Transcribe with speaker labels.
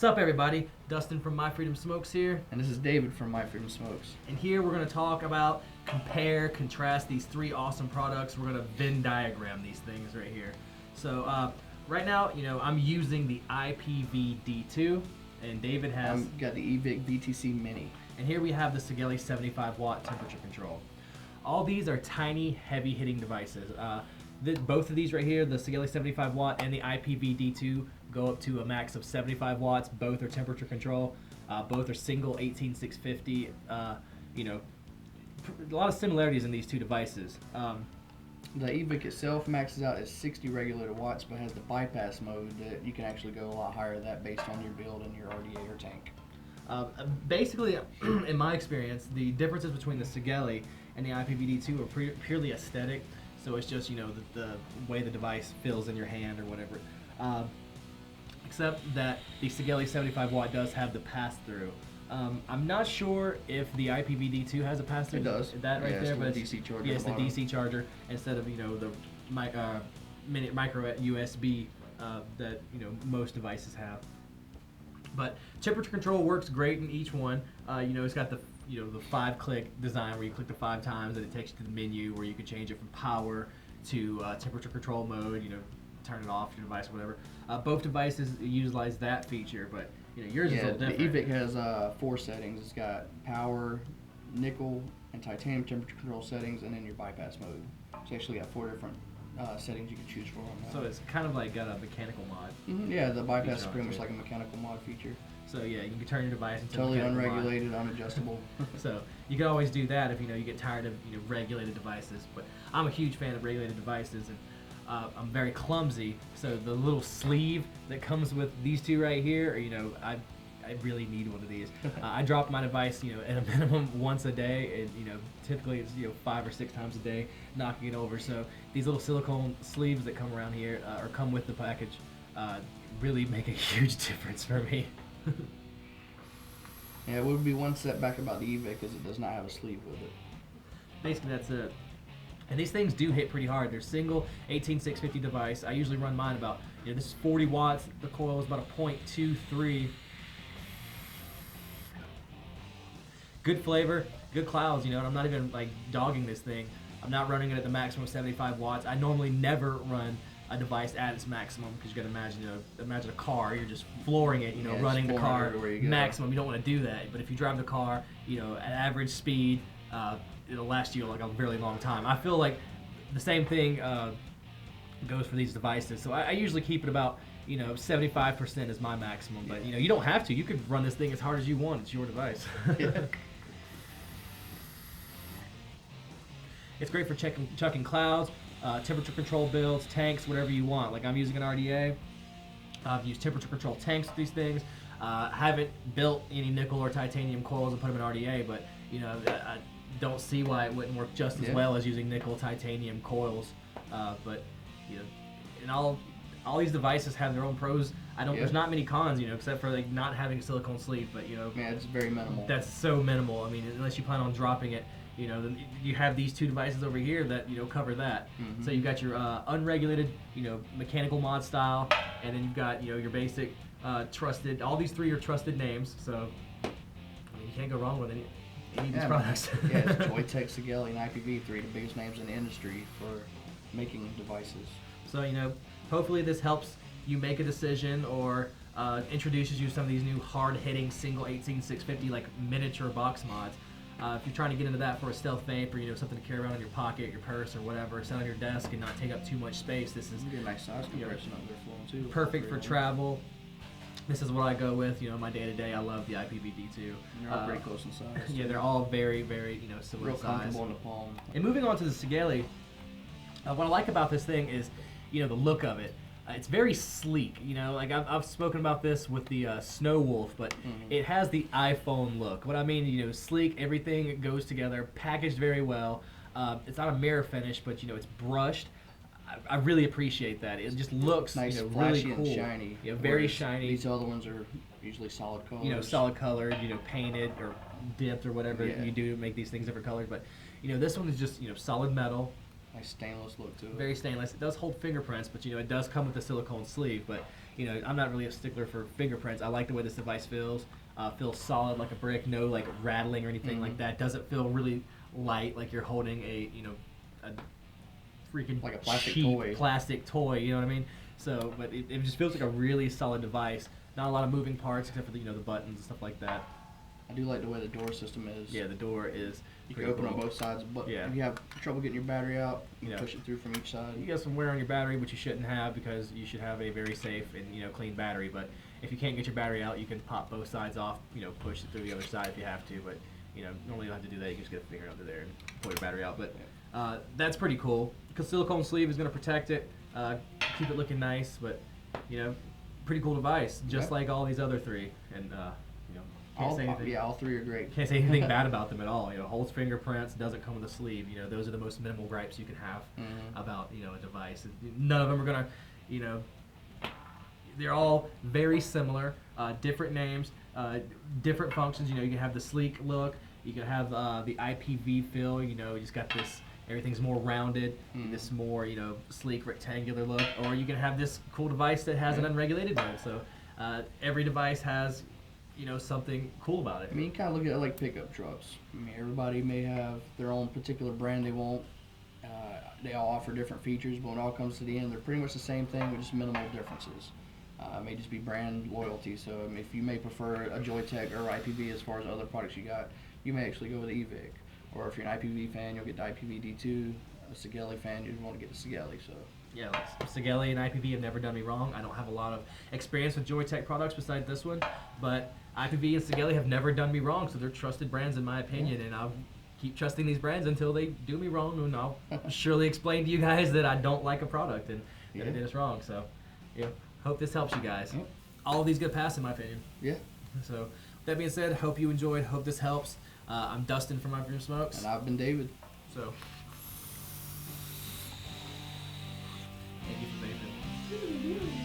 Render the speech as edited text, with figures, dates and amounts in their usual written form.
Speaker 1: What's up, everybody? Dustin from MyFreedomSmokes here.
Speaker 2: And this is David from MyFreedomSmokes.
Speaker 1: And here we're going to talk about, compare, contrast these three awesome products. We're going to Venn diagram these things right here. So right now, I'm using the iPVD2, and David has...
Speaker 2: I've got the eVIC VTC Mini.
Speaker 1: And here we have the Sigelei 75 watt temperature control. All these are tiny, heavy-hitting devices. Both of these right here, the Sigelei 75 watt and the iPVD2, go up to a max of 75 watts. Both are temperature control. Both are single 18650. A lot of similarities in these two devices.
Speaker 2: The eVIC itself maxes out at 60 regulated watts, but has the bypass mode that you can actually go a lot higher than that based on your build and your RDA or tank.
Speaker 1: Basically, in my experience, the differences between the Sigelei and the iPVD2 are purely aesthetic. So it's just, the way the device feels in your hand or whatever. Except that the Sigelei 75 watt does have the pass-through. I'm not sure if the iPVD2 has a pass-through.
Speaker 2: It does.
Speaker 1: That right there,
Speaker 2: but it's the DC charger.
Speaker 1: Yeah, it's the DC charger instead of the micro USB that most devices have. But temperature control works great in each one. It's got the the 5-click design where you click the 5 times and it takes you to the menu where you can change it from power to temperature control mode. Turn it off your device or whatever. Both devices utilize that feature, but yours is a little different.
Speaker 2: The eVIC has 4 settings. It's got power, nickel, and titanium temperature control settings, and then your bypass mode. It's actually got 4 different settings you can choose from.
Speaker 1: So it's kind of like got a mechanical mod.
Speaker 2: Yeah, the bypass is pretty much like a mechanical mod feature.
Speaker 1: So yeah, you can turn your device into
Speaker 2: totally unregulated, unadjustable.
Speaker 1: So you can always do that if you get tired of regulated devices. But I'm a huge fan of regulated devices, and I'm very clumsy. So the little sleeve that comes with these two right here, I really need one of these. I drop my device, at a minimum once a day, and typically it's 5 or 6 times a day, knocking it over. So these little silicone sleeves that come around here or come with the package really make a huge difference for me.
Speaker 2: Yeah, it would be one setback about the eVIC because it does not have a sleeve with it.
Speaker 1: Basically, that's it. And these things do hit pretty hard. They're single 18650 device. I usually run mine about, this is 40 watts. The coil is about a 0.23. Good flavor, good clouds, and I'm not even dogging this thing. I'm not running it at the maximum 75 watts. I normally never run a device at its maximum because you got to imagine a car. You're just flooring it, running the car maximum. You don't want to do that. But if you drive the car, at average speed, it'll last you a really long time. I feel like the same thing goes for these devices. So I usually keep it about 75% is my maximum. But you don't have to. You could run this thing as hard as you want. It's your device. It's great for chucking clouds, temperature control builds, tanks, whatever you want. Like I'm using an RDA. I've used temperature control tanks with these things. I haven't built any nickel or titanium coils and put them in RDA, but I don't see why it wouldn't work just as well as using nickel titanium coils. And all these devices have their own pros. There's not many cons, except for not having a silicone sleeve. But
Speaker 2: yeah, it's very minimal.
Speaker 1: That's so minimal. I mean, unless you plan on dropping it. Then you have these two devices over here that cover that. So you've got your unregulated, mechanical mod style, and then you've got your basic trusted. All these three are trusted names, so you can't go wrong with any of these products.
Speaker 2: Yeah, it's Joytech, Sigelei, and IPV, 3 of the biggest names in the industry for making devices.
Speaker 1: So hopefully this helps you make a decision or introduces you to some of these new hard-hitting single 18650 miniature box mods. If you're trying to get into that for a stealth vape or something to carry around in your pocket, your purse, or whatever, sit on your desk and not take up too much space, this is
Speaker 2: a nice size compression up there for them too.
Speaker 1: Perfect for travel. This is what I go with. My day-to-day. I love the iPVD2.
Speaker 2: They're all pretty close in size.
Speaker 1: Yeah, they're all very, very similar
Speaker 2: real
Speaker 1: size.
Speaker 2: Comfortable in the palm.
Speaker 1: And moving on to the Sigelei, what I like about this thing is the look of it. It's very sleek, I've spoken about this with the Snow Wolf, but it has the iPhone look. What I mean, sleek, everything goes together, packaged very well. It's not a mirror finish, but it's brushed. I really appreciate that. It just looks
Speaker 2: nice,
Speaker 1: really
Speaker 2: flashy
Speaker 1: cool.
Speaker 2: and shiny.
Speaker 1: Very shiny.
Speaker 2: These other ones are usually solid colors.
Speaker 1: Solid colored, painted or dipped or whatever you do to make these things different colored. But this one is just solid metal.
Speaker 2: Nice stainless look to it.
Speaker 1: Very stainless. It does hold fingerprints, but it does come with a silicone sleeve. But I'm not really a stickler for fingerprints. I like the way this device feels. Feels solid like a brick. No like rattling or anything like that. Doesn't feel really light like you're holding a freaking
Speaker 2: like a plastic
Speaker 1: cheap
Speaker 2: toy.
Speaker 1: plastic toy. You know what I mean? So, but it just feels like a really solid device. Not a lot of moving parts except for the buttons and stuff like that.
Speaker 2: I do like the way the door system is.
Speaker 1: Yeah, the door is.
Speaker 2: You can open on both sides, but if you have trouble getting your battery out, you can push it through from each side.
Speaker 1: You got some wear on your battery, which you shouldn't have because you should have a very safe and clean battery. But if you can't get your battery out, you can pop both sides off. Push it through the other side if you have to. But normally you don't have to do that. You can just get a finger under there and pull your battery out. But that's pretty cool. Because silicone sleeve is going to protect it, keep it looking nice. But pretty cool device, just like all these other three. And can't say anything.
Speaker 2: All three are great.
Speaker 1: Can't say anything bad about them at all. Holds fingerprints, doesn't come with a sleeve. Those are the most minimal gripes you can have about a device. None of them are gonna, they're all very similar, different names, different functions. You can have the sleek look. You can have the IPV feel. You just got this. Everything's more rounded, this more sleek rectangular look, or you can have this cool device that has an unregulated mode. So every device has something cool about it.
Speaker 2: I mean, you kind of look at it like pickup trucks. I mean, everybody may have their own particular brand they want. They all offer different features, but when it all comes to the end, they're pretty much the same thing with just minimal differences. It may just be brand loyalty. So I mean, if you may prefer a Joytech or IPV as far as other products you got, you may actually go with eVIC. Or if you're an IPV fan, you'll get the iPVD2. A Sigelei fan, you'd want to get the Sigelei. So.
Speaker 1: Yeah, Sigelei and IPV have never done me wrong. I don't have a lot of experience with Joytech products besides this one, but IPV and Sigelei have never done me wrong, so they're trusted brands in my opinion, and I'll keep trusting these brands until they do me wrong, and I'll surely explain to you guys that I don't like a product and that it did us wrong. So, hope this helps you guys. All of these good pass in my opinion.
Speaker 2: Yeah.
Speaker 1: So, with that being said, hope you enjoyed. Hope this helps. I'm Dustin from MyFreedomSmokes.
Speaker 2: And I've been David.
Speaker 1: So. Thank you for vaping.